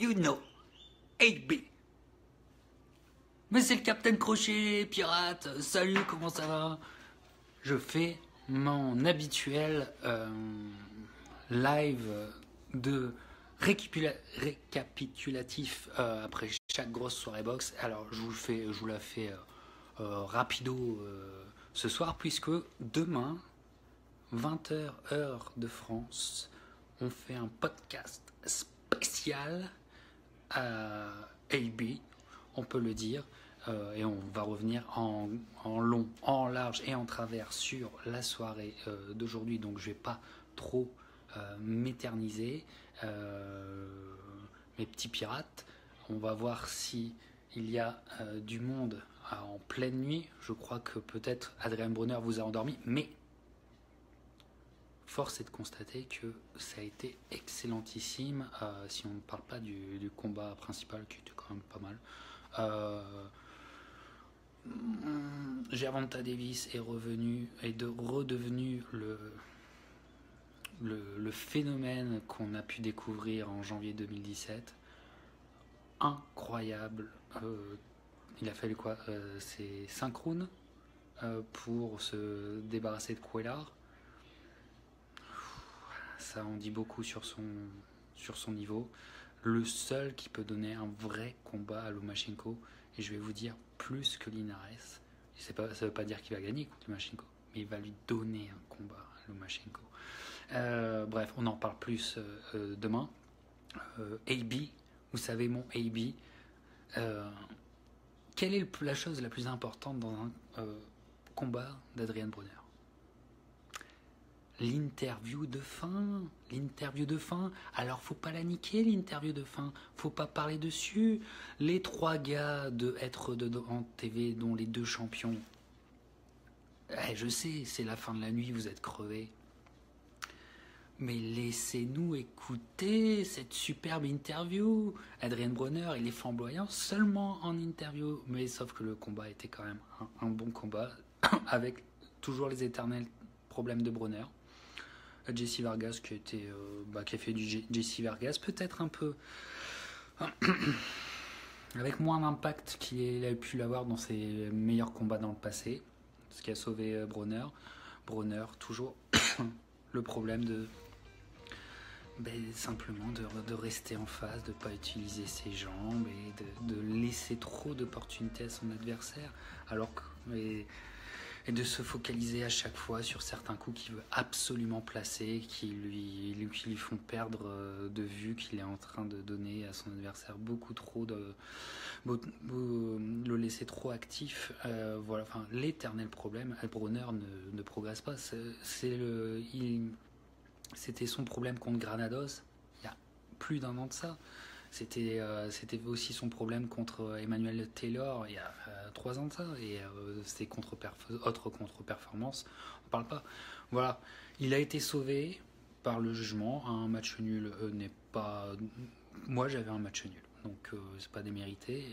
you know, 8B. Mais c'est le Capitaine Crochet, pirate, salut, comment ça va? Je fais mon habituel live de récapitulatif après chaque grosse soirée boxe. Alors je vous la fais rapido ce soir, puisque demain, 20h heure de France, on fait un podcast spécial à AB, on peut le dire, et on va revenir en long, en large et en travers sur la soirée d'aujourd'hui, donc je vais pas trop m'éterniser. Mes petits pirates, on va voir si il y a du monde en pleine nuit. Je crois que peut-être Adrien Brunner vous a endormi, mais force est de constater que ça a été excellentissime, si on ne parle pas du combat principal qui était quand même pas mal. Gervonta Davis est revenu et redevenu le phénomène qu'on a pu découvrir en janvier 2017. Incroyable. Il a fallu quoi, c'est 5 rounds pour se débarrasser de Cuellar. Ça en dit beaucoup sur son niveau. Le seul qui peut donner un vrai combat à Lomachenko, et je vais vous dire plus que Linares. Ça ne veut pas dire qu'il va gagner contre Lomachenko, mais il va lui donner un combat à Lomachenko. Bref, on en parle plus demain. AB, vous savez mon AB. Quelle est la chose la plus importante dans un combat d'Adrian Brunner? L'interview de fin. Alors faut pas la niquer, l'interview de fin, faut pas parler dessus. Les 3 gars de être en TV, dont les 2 champions, je sais, c'est la fin de la nuit, vous êtes crevés, mais laissez-nous écouter cette superbe interview. Adrien Brunner, il est flamboyant seulement en interview, mais sauf que le combat était quand même un bon combat avec toujours les éternels problèmes de Brunner. Jesse Vargas qui a fait du Jesse Vargas, peut-être un peu avec moins d'impact qu'il a pu l'avoir dans ses meilleurs combats dans le passé, ce qui a sauvé Brunner. Brunner, toujours le problème de simplement de rester en face, de ne pas utiliser ses jambes et de laisser trop d'opportunités à son adversaire, et de se focaliser à chaque fois sur certains coups qu'il veut absolument placer, qui lui font perdre de vue qu'il est en train de donner à son adversaire beaucoup trop, le laisser trop actif. Voilà, enfin, l'éternel problème. Brunner ne progresse pas. C'était son problème contre Granados il y a plus d'1 an de ça. C'était aussi son problème contre Emmanuel Taylor il y a 3 ans de ça, et c'est autre contre-performance, on parle pas. Voilà, il a été sauvé par le jugement. Un match nul n'est pas... Moi j'avais un match nul, donc c'est pas démérité.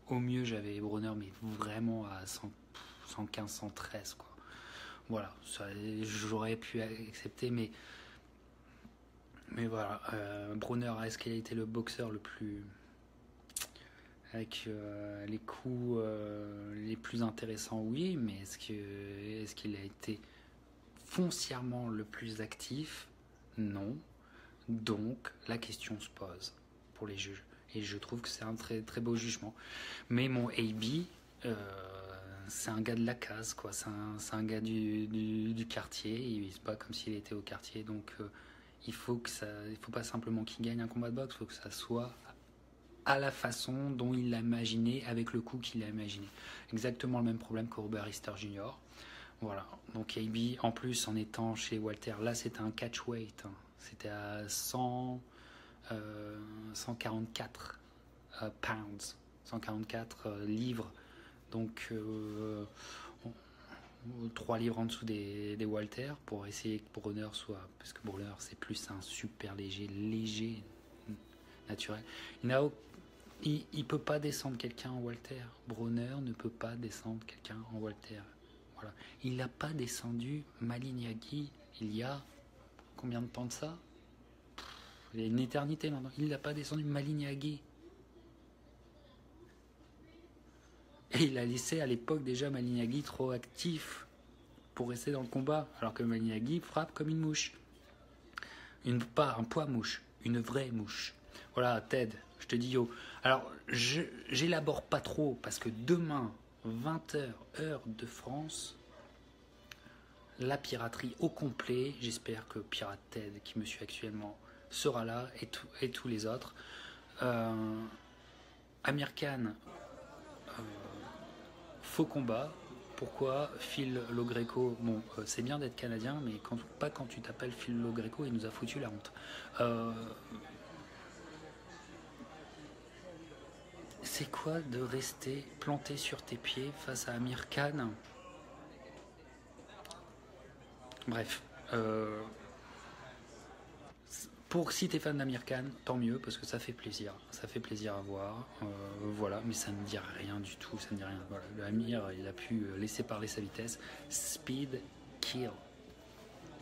Au mieux j'avais Brunner, mais vraiment à 115, 113 quoi. Voilà, j'aurais pu accepter, mais voilà, Brunner, est-ce qu'il a été le boxeur le plus... avec les coups les plus intéressants? Oui, mais est-ce qu'il a été foncièrement le plus actif? Non. Donc, la question se pose pour les juges. Et je trouve que c'est un très, très beau jugement. Mais mon AB, c'est un gars de la case, quoi. C'est un gars du quartier. Il vise pas comme s'il était au quartier, donc... il faut pas simplement qu'il gagne un combat de boxe, il faut que ça soit à la façon dont il l'a imaginé, avec le coup qu'il a imaginé. Exactement le même problème que Robert Easter Jr. Voilà, donc AB, en plus, en étant chez Walter, là c'était un catchweight, hein. C'était à 144 pounds, 144 livres, donc 3 livres en dessous des Walter, pour essayer que Brunner soit... Parce que Brunner, c'est plus un super léger, naturel. Il peut pas descendre quelqu'un en Walter. Brunner ne peut pas descendre quelqu'un en Walter. Voilà. Il n'a pas descendu Malignaggi il y a... Combien de temps de ça? Il y a une éternité maintenant. Il l'a pas descendu. Malignagui. Et il a laissé à l'époque déjà Malignagui trop actif pour rester dans le combat. Alors que Malignagui frappe comme une mouche. Pas un poids mouche, une vraie mouche. Voilà, Ted, je te dis yo. Alors, j'élabore pas trop parce que demain, 20h, heure de France, la piraterie au complet. J'espère que Pirate Ted, qui me suit actuellement, sera là et tous les autres. Amir Khan, faux combat. Pourquoi Phil Lo-Greco? Bon, c'est bien d'être canadien, mais pas quand tu t'appelles Phil Lo-Greco, il nous a foutu la honte. C'est quoi de rester planté sur tes pieds face à Amir Khan? Bref. Si t'es fan d'Amir Khan, tant mieux, parce que ça fait plaisir. Ça fait plaisir à voir. Voilà, mais ça ne dit rien du tout. Ça ne dit rien. Voilà, le Amir, il a pu laisser parler sa vitesse. Speed, kill.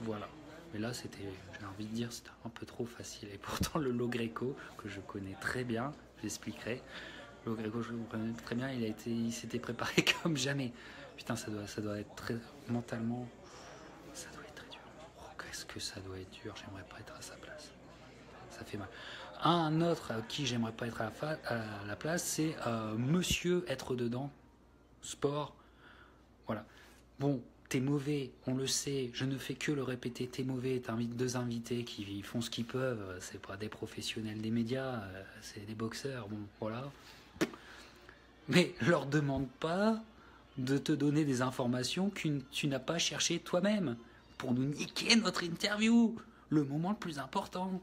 Voilà. Mais là, j'ai envie de dire, c'était un peu trop facile. Et pourtant, le Lo-Greco, que je connais très bien, j'expliquerai. Le Lo-Greco, je le connais très bien, il s'était préparé comme jamais. Putain, ça doit être très mentalement. Ça doit être très dur. Oh, qu'est-ce que ça doit être dur. J'aimerais pas être à sa place. Ça fait mal. Un autre à qui j'aimerais pas être à la place, c'est Monsieur être dedans, sport. Voilà. Bon, t'es mauvais, on le sait, je ne fais que le répéter, t'es mauvais, t'invites 2 invités qui font ce qu'ils peuvent, c'est pas des professionnels des médias, c'est des boxeurs, bon, voilà. Mais leur demande pas de te donner des informations que tu n'as pas cherché toi-même pour nous niquer notre interview, le moment le plus important.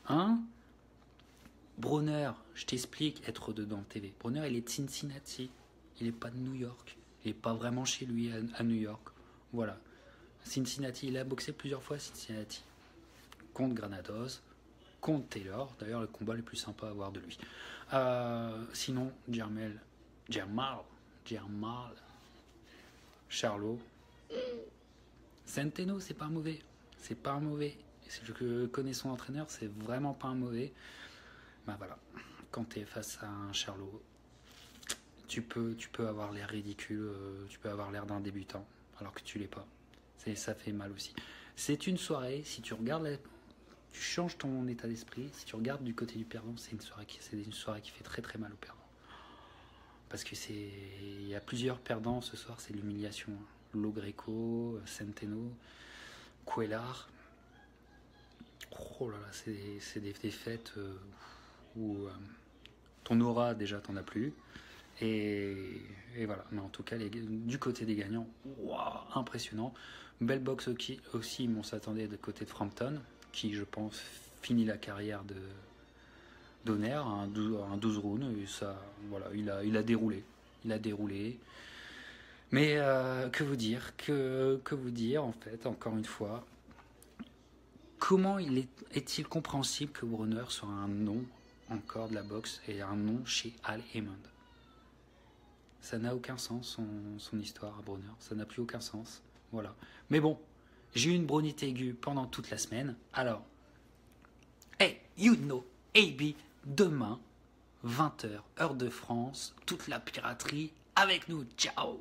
Hein? Bronner, je t'explique, être dedans TV. Bronner, il est de Cincinnati. Il n'est pas de New York. Il n'est pas vraiment chez lui à New York. Voilà. Cincinnati, il a boxé plusieurs fois à Cincinnati. Contre Granados, contre Taylor. D'ailleurs, le combat le plus sympa à voir de lui. Sinon, Jermall. Charlot. Centeno, c'est pas un mauvais. C'est pas un mauvais. Je connais son entraîneur, c'est vraiment pas un mauvais. Ben voilà, quand tu es face à un Charlot, tu peux avoir l'air ridicule, tu peux avoir l'air d'un débutant, alors que tu l'es pas. Ça fait mal aussi. C'est une soirée, si tu regardes, tu changes ton état d'esprit, si tu regardes du côté du perdant, c'est une soirée qui fait très très mal au perdant. Parce que il y a plusieurs perdants ce soir, c'est l'humiliation. Lo-Greco, Centeno, Cuellar. Oh là là, c'est des défaites où ton aura déjà t'en as plus. Et voilà. Mais en tout cas, du côté des gagnants, wow, impressionnant. Belle boxe aussi, on s'attendait de côté de Frampton, qui je pense finit la carrière d'Honor, un 12 rounds. Et ça, voilà, il a déroulé. Il a déroulé. Mais que vous dire en fait, encore une fois. Comment est-il compréhensible que Bronner soit un nom encore de la boxe et un nom chez Al Haymon? Ça n'a aucun sens, son histoire à Bronner. Ça n'a plus aucun sens. Voilà. Mais bon, j'ai eu une bronite aiguë pendant toute la semaine. Alors, hey, you know, AB, demain, 20h, heure de France, toute la piraterie avec nous. Ciao!